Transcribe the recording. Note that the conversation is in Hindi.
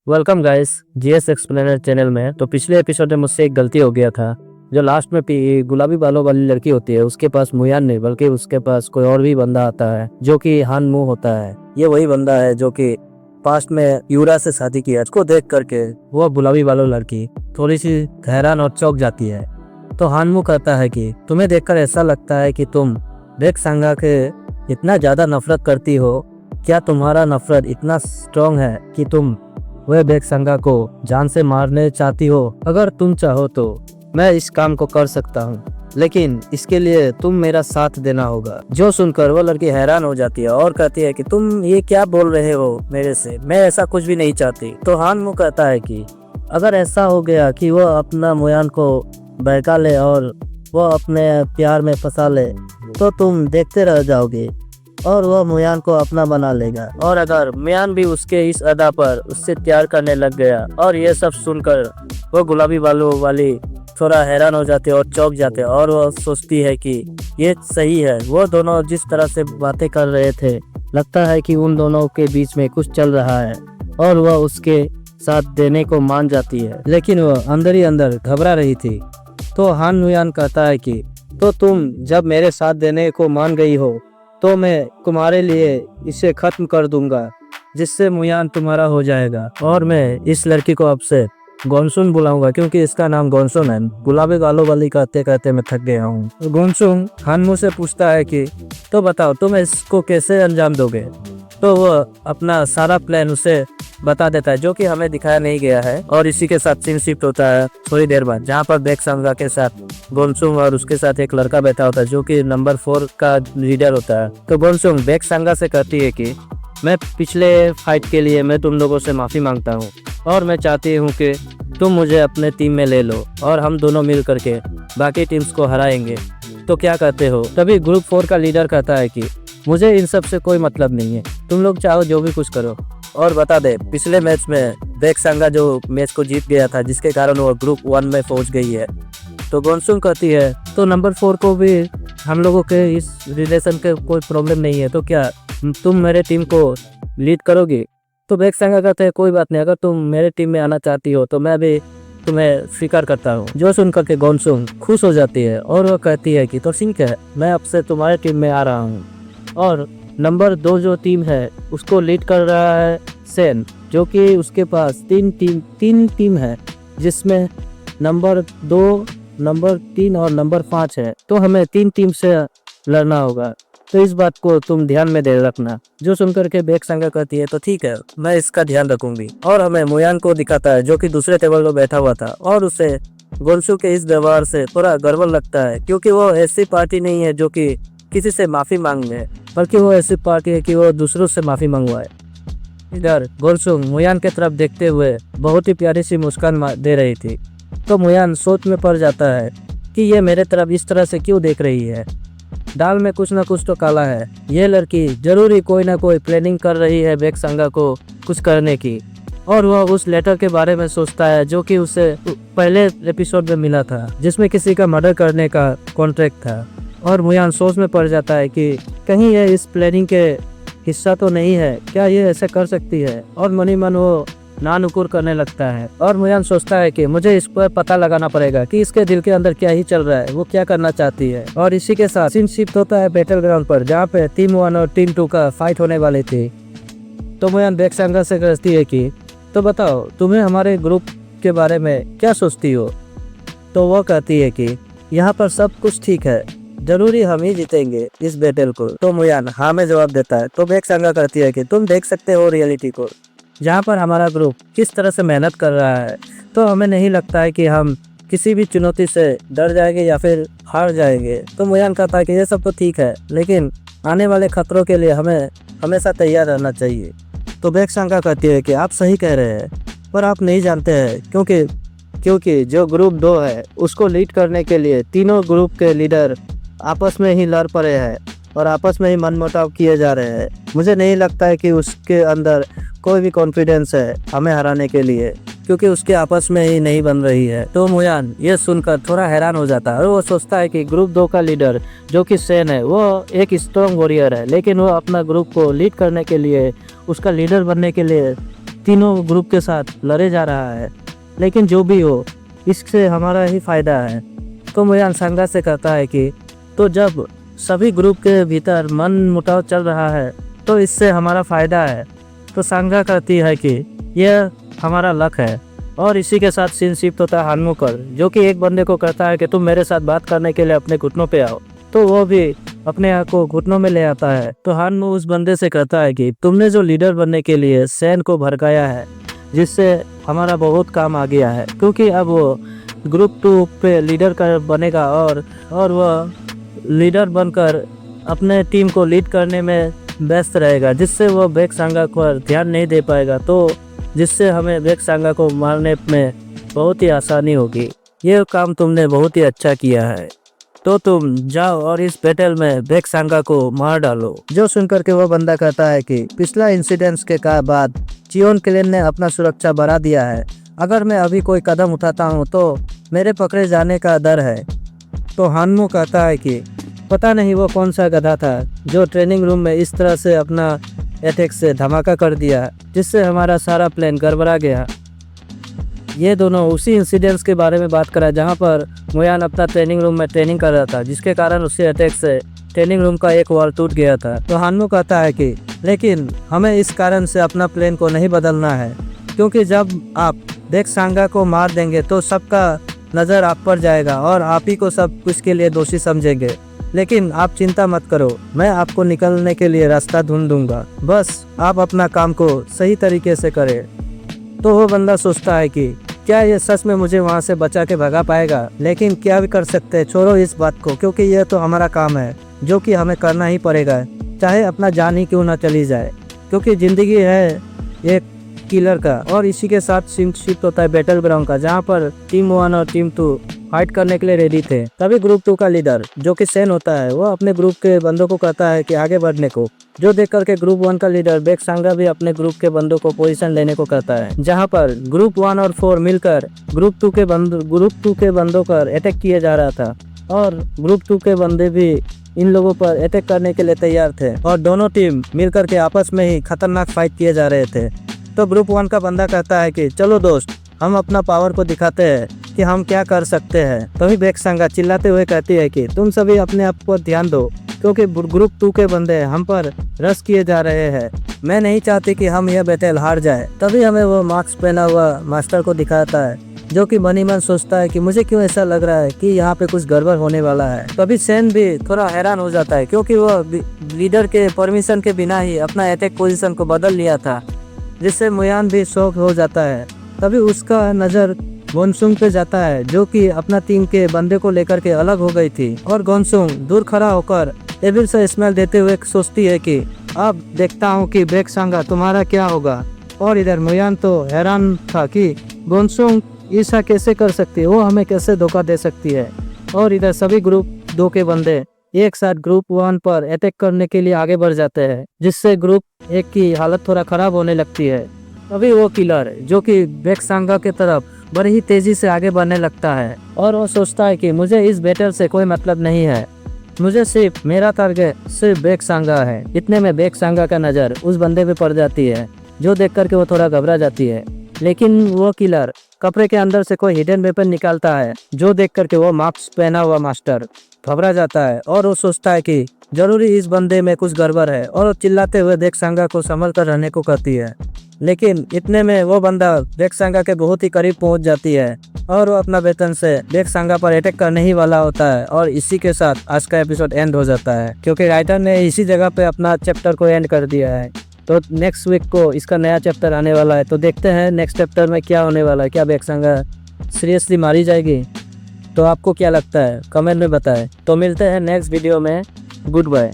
Welcome guys GS explainer channel में। तो पिछले एपिसोड में मुझसे एक गलती हो गया था। जो लास्ट में गुलाबी बालों वाली लड़की होती है उसके पास मुयान नहीं बल्कि उसके पास कोई और भी बंदा आता है जो कि हान मू होता है। ये वही बंदा है जो कि पास्ट में यूरा से शादी किया। उसको देख करके वो गुलाबी बालों लड़की थोड़ी सी हैरान और चौंक जाती है। तो हान मू कहता है कि तुम्हें देखकर ऐसा लगता है कि तुम बेक सांगा के इतना ज्यादा नफरत करती हो। क्या तुम्हारा नफरत इतना स्ट्रॉन्ग है कि तुम वह बेक सांगा को जान से मारने चाहती हो? अगर तुम चाहो तो मैं इस काम को कर सकता हूँ, लेकिन इसके लिए तुम मेरा साथ देना होगा। जो सुनकर वो लड़की हैरान हो जाती है और कहती है कि तुम ये क्या बोल रहे हो मेरे से, मैं ऐसा कुछ भी नहीं चाहती। तो हान मू कहता है कि अगर ऐसा हो गया कि वो अपना मुयान को बहका ले और वो अपने प्यार में फंसा ले तो तुम देखते रह जाओगे और वह मुयान को अपना बना लेगा। और अगर मुयान भी उसके इस अदा पर उससे प्यार करने लग गया। और ये सब सुनकर वो गुलाबी बालों वाली थोड़ा हैरान हो जाते और चौंक जाते और वो सोचती है कि ये सही है। वो दोनों जिस तरह से बातें कर रहे थे लगता है कि उन दोनों के बीच में कुछ चल रहा है और वह उसके साथ देने को मान जाती है, लेकिन वह अंदर ही अंदर घबरा रही थी। तो हान मुयान कहता है कि तो तुम जब मेरे साथ देने को मान गई हो तो मैं तुम्हारे लिए इसे खत्म कर दूंगा, जिससे मुयान तुम्हारा हो जाएगा। और मैं इस लड़की को अब से गोनसुन बुलाऊंगा क्योंकि इसका नाम गोनसुन है। गुलाबी बालों वाली कहते कहते मैं थक गया हूँ। तो गोनसुन हानमू से पूछता है कि तो बताओ तुम इसको कैसे अंजाम दोगे। तो वह अपना सारा प्लान उसे बता देता है जो कि हमें दिखाया नहीं गया है। और इसी के साथ सीन शिफ्ट होता है थोड़ी देर बाद, जहाँ पर बेक सांगा के साथ गोनसुंग और उसके साथ एक लड़का बैठा होता है जो कि नंबर 4 का लीडर होता है। तो गोनसुंग बेक सांगा से कहती है कि मैं पिछले फाइट के लिए मैं तुम लोगों से माफी मांगता हूँ और मैं चाहती हूँ कि तुम मुझे अपने टीम में ले लो और हम दोनों मिल करके बाकी टीम्स को हराएंगे। तो क्या कहते हो? तभी ग्रुप 4 का लीडर कहता है कि मुझे इन सब से कोई मतलब नहीं है, तुम लोग चाहो जो भी कुछ करो। और बता दे पिछले मैच में बेक सांगा जो मैच को जीत गया था जिसके कारण वो ग्रुप 1 में पहुंच गई है। तो गोनसुंग कहती है तो नंबर 4 को भी हम लोगों के इस रिलेशन के कोई प्रॉब्लम नहीं है, तो क्या तुम मेरे टीम को लीड करोगी? तो बेक सांगा कहते हैं कोई बात नहीं, अगर तुम मेरे टीम में आना चाहती हो तो मैं भी तुम्हें स्वीकार करता हूँ। जो सुनकर के गोनसुंग खुश हो जाती है और वो कहती है कि तो ठीक है, मैं अब से तुम्हारे टीम में आ रहा हूँ। और नंबर 2 जो टीम है उसको लीड कर रहा है सेन, जो कि उसके पास तीन टीम है जिसमें नंबर 2, नंबर 3 और नंबर 5 है। तो हमें 3 टीम से लड़ना होगा, तो इस बात को तुम ध्यान में दे रखना। जो सुनकर के बेक सांगा कहती है तो ठीक है, मैं इसका ध्यान रखूंगी। और हमें मुयान को दिखाता है जो कि दूसरे टेबल पर बैठा हुआ था और उसे गोनसु के इस व्यवहार से थोड़ा गड़बड़ लगता है, क्योंकि वो ऐसी पार्टी नहीं है जो कि किसी से माफी मांगे, बल्कि वो ऐसी पार्टी है कि वो दूसरों से माफी मंगवाए। इधर गोनसुंग मुयान की तरफ देखते हुए बहुत ही प्यारी सी मुस्कान दे रही थी। तो मुयान सोच में पड़ जाता है कि ये मेरे तरफ इस तरह से क्यों देख रही है। दाल में कुछ ना कुछ तो काला है। ये लड़की जरूरी कोई ना कोई प्लानिंग कर रही है बेक सांगा को कुछ करने की। और वह उस लेटर के बारे में सोचता है जो कि उसे पहले एपिसोड में मिला था, जिसमें किसी का मर्डर करने का कॉन्ट्रैक्ट था। और मुयान सोच में पड़ जाता है कि कहीं ये इस प्लानिंग के हिस्सा तो नहीं है, क्या ये ऐसे कर सकती है? और मनी मन वो नानुकुर करने लगता है। और मुयान सोचता है कि मुझे इस पर पता लगाना पड़ेगा कि इसके दिल के अंदर क्या ही चल रहा है, वो क्या करना चाहती है। और इसी के साथ सीन शिफ्ट होता है बैटल ग्राउंड पर, जहाँ पे टीम 1 और टीम 2 का फाइट होने वाली थी। तो मुयान बेक सांगा से कहती है कि तो बताओ तुम्हें हमारे ग्रुप के बारे में क्या सोचती हो? तो वो कहती है कि यहाँ पर सब कुछ ठीक है, जरूरी हम ही जीतेंगे इस बैटल को। तो मुयान हाँ में जवाब देता है। तो बेक सांगा कहती है कि तुम देख सकते हो रियलिटी को, जहाँ पर हमारा ग्रुप किस तरह से मेहनत कर रहा है, तो हमें नहीं लगता है कि हम किसी भी चुनौती से डर जाएंगे या फिर हार जाएंगे। तो मुयान कहता है कि ये सब तो ठीक है, लेकिन आने वाले खतरों के लिए हमें हमेशा तैयार रहना चाहिए। तो बेक सांगा कहती है कि आप सही कह रहे हैं, पर आप नहीं जानते हैं क्योंकि जो ग्रुप 2 है उसको लीड करने के लिए तीनों ग्रुप के लीडर आपस में ही लड़ पड़े हैं और आपस में ही मनमुटाव किए जा रहे हैं। मुझे नहीं लगता है कि उसके अंदर कोई भी कॉन्फिडेंस है हमें हराने के लिए, क्योंकि उसके आपस में ही नहीं बन रही है। तो मुयान ये सुनकर थोड़ा हैरान हो जाता है और वो सोचता है कि ग्रुप 2 का लीडर जो कि सेन है वो एक स्ट्रॉन्ग वॉरियर है, लेकिन वो अपना ग्रुप को लीड करने के लिए, उसका लीडर बनने के लिए तीनों ग्रुप के साथ लड़े जा रहा है। लेकिन जो भी हो, इससे हमारा ही फायदा है। तो मुयान सांगा से कहता है कि तो जब सभी ग्रुप के भीतर मन मुटाव चल रहा है तो इससे हमारा फ़ायदा है। तो सांगा कहती है कि यह हमारा लक है। और इसी के साथ सीन शिफ्ट होता है हानमुकर, जो कि एक बंदे को कहता है कि तुम मेरे साथ बात करने के लिए अपने घुटनों पे आओ। तो वो भी अपने आप को घुटनों में ले आता है। तो हानमू उस बंदे से कहता है कि तुमने जो लीडर बनने के लिए सैन को भड़काया है, जिससे हमारा बहुत काम आ गया है, क्योंकि अब वो ग्रुप 2 पे लीडर का बनेगा और वह लीडर बनकर अपने टीम को लीड करने में व्यस्त रहेगा, जिससे वो बेक सांगा पर ध्यान नहीं दे पाएगा। तो जिससे हमें बेक सांगा को मारने में बहुत ही आसानी होगी। ये काम तुमने बहुत ही अच्छा किया है, तो तुम जाओ और इस बैटल में बेक सांगा को मार डालो। जो सुनकर के वह बंदा कहता है कि पिछला इंसिडेंट्स के बाद चियोन क्लैन ने अपना सुरक्षा बढ़ा दिया है। अगर मैं अभी कोई कदम उठाता हूँ तो मेरे पकड़े जाने का डर है। तो हानमू कहता है कि पता नहीं वो कौन सा गधा था जो ट्रेनिंग रूम में इस तरह से अपना अटैक से धमाका कर दिया, जिससे हमारा सारा प्लान गड़बड़ा गया। ये दोनों उसी इंसिडेंट्स के बारे में बात करा जहाँ पर मुयान अपना ट्रेनिंग रूम में ट्रेनिंग कर रहा था, जिसके कारण उसके अटैक से ट्रेनिंग रूम का एक वॉल टूट गया था। तो हानमू कहता है कि लेकिन हमें इस कारण से अपना प्लान को नहीं बदलना है, क्योंकि जब आप बेक सांगा को मार देंगे तो सबका नज़र आप पर जाएगा और आप ही को सब कुछ के लिए दोषी समझेंगे। लेकिन आप चिंता मत करो, मैं आपको निकलने के लिए रास्ता ढूंढ दूंगा, बस आप अपना काम को सही तरीके से करें। तो वो बंदा सोचता है कि क्या ये सच में मुझे वहाँ से बचा के भगा पाएगा, लेकिन क्या भी कर सकते हैं, छोड़ो इस बात को, क्योंकि यह तो हमारा काम है जो कि हमें करना ही पड़ेगा, चाहे अपना जान ही क्यों ना चली जाए, क्योंकि ज़िंदगी है एक किलर का। और इसी के साथ शिफ्ट होता है बैटल ग्राउंड का, जहाँ पर टीम 1 और टीम 2 फाइट करने के लिए रेडी थे। तभी ग्रुप 2 का लीडर जो कि सैन होता है, वो अपने ग्रुप के बंदों को कहता है कि आगे बढ़ने को, जो देख करके ग्रुप 1 का लीडर बेक सांगा भी अपने ग्रुप के बंदों को पोजीशन लेने को कहता है। जहां पर ग्रुप 1 और 4 मिलकर ग्रुप 2 के बंदों पर अटैक किया जा रहा था और ग्रुप 2 के बंदे भी इन लोगों पर अटैक करने के लिए तैयार थे और दोनों टीम मिलकर के आपस में ही खतरनाक फाइट किए जा रहे थे। तो ग्रुप 1 का बंदा कहता है कि चलो दोस्त, हम अपना पावर को दिखाते हैं कि हम क्या कर सकते हैं। तभी बेक सांगा चिल्लाते हुए कहती है कि तुम सभी अपने आप पर ध्यान दो, क्योंकि ग्रुप 2 के बंदे हम पर रश किए जा रहे हैं। मैं नहीं चाहती कि हम यह बैटल हार जाए। तभी हमें वो मास्क पहना हुआ मास्टर को दिखाता है, जो कि मनी मन सोचता है कि मुझे क्यों ऐसा लग रहा है कि यहाँ पे कुछ गड़बड़ होने वाला है। तभी सैन भी थोड़ा हैरान हो जाता है, क्योंकि वो लीडर के परमिशन के बिना ही अपना अटैक पोजीशन को बदल लिया था, जिससे मुयान भी शॉक हो जाता है। तभी उसका नज़र गोनसुंग पे जाता है, जो कि अपना टीम के बंदे को लेकर के अलग हो गई थी। और गोनसुंग दूर खड़ा होकर एविल से स्मेल देते हुए सोचती है कि अब देखता हूँ कि बेक सांगा तुम्हारा क्या होगा। और इधर मुयान तो हैरान था कि गोनसुंग ऐसा कैसे कर सकती है, वो हमें कैसे धोखा दे सकती है। और इधर सभी ग्रुप 2 के बंदे एक साथ ग्रुप 1 पर अटैक करने के लिए आगे बढ़ जाते हैं, जिससे ग्रुप 1 की हालत थोड़ा खराब होने लगती है। तभी वो किलर जो कि बेक सांगा की तरफ बड़ी ही तेजी से आगे बढ़ने लगता है और वो सोचता है कि मुझे इस बैटल से कोई मतलब नहीं है, मुझे सिर्फ मेरा टारगेट सिर्फ बेक सांगा है। इतने में बेक सांगा का नज़र उस बंदे पे पड़ जाती है, जो देख करके वो थोड़ा घबरा जाती है। लेकिन वो किलर कपड़े के अंदर से कोई हिडन वेपन निकालता है, जो देख करके वो मास्क पहना हुआ मास्टर घबरा जाता है और वो सोचता है कि जरूरी इस बंदे में कुछ गड़बड़ है, और चिल्लाते हुए बेक सांगा को संभल कर रहने को कहती है। लेकिन इतने में वो बंदा बेक सांगा के बहुत ही करीब पहुंच जाती है और वो अपना वेतन से बेक सांगा पर अटैक करने ही वाला होता है। और इसी के साथ आज का एपिसोड एंड हो जाता है, क्योंकि राइटर ने इसी जगह पे अपना चैप्टर को एंड कर दिया है। तो नेक्स्ट वीक को इसका नया चैप्टर आने वाला है, तो देखते हैं नेक्स्ट चैप्टर में क्या होने वाला है। क्या बेक सांगा सीरियसली मारी जाएगी? तो आपको क्या लगता है कमेंट में बताएं। तो मिलते हैं नेक्स्ट वीडियो में। Good bye.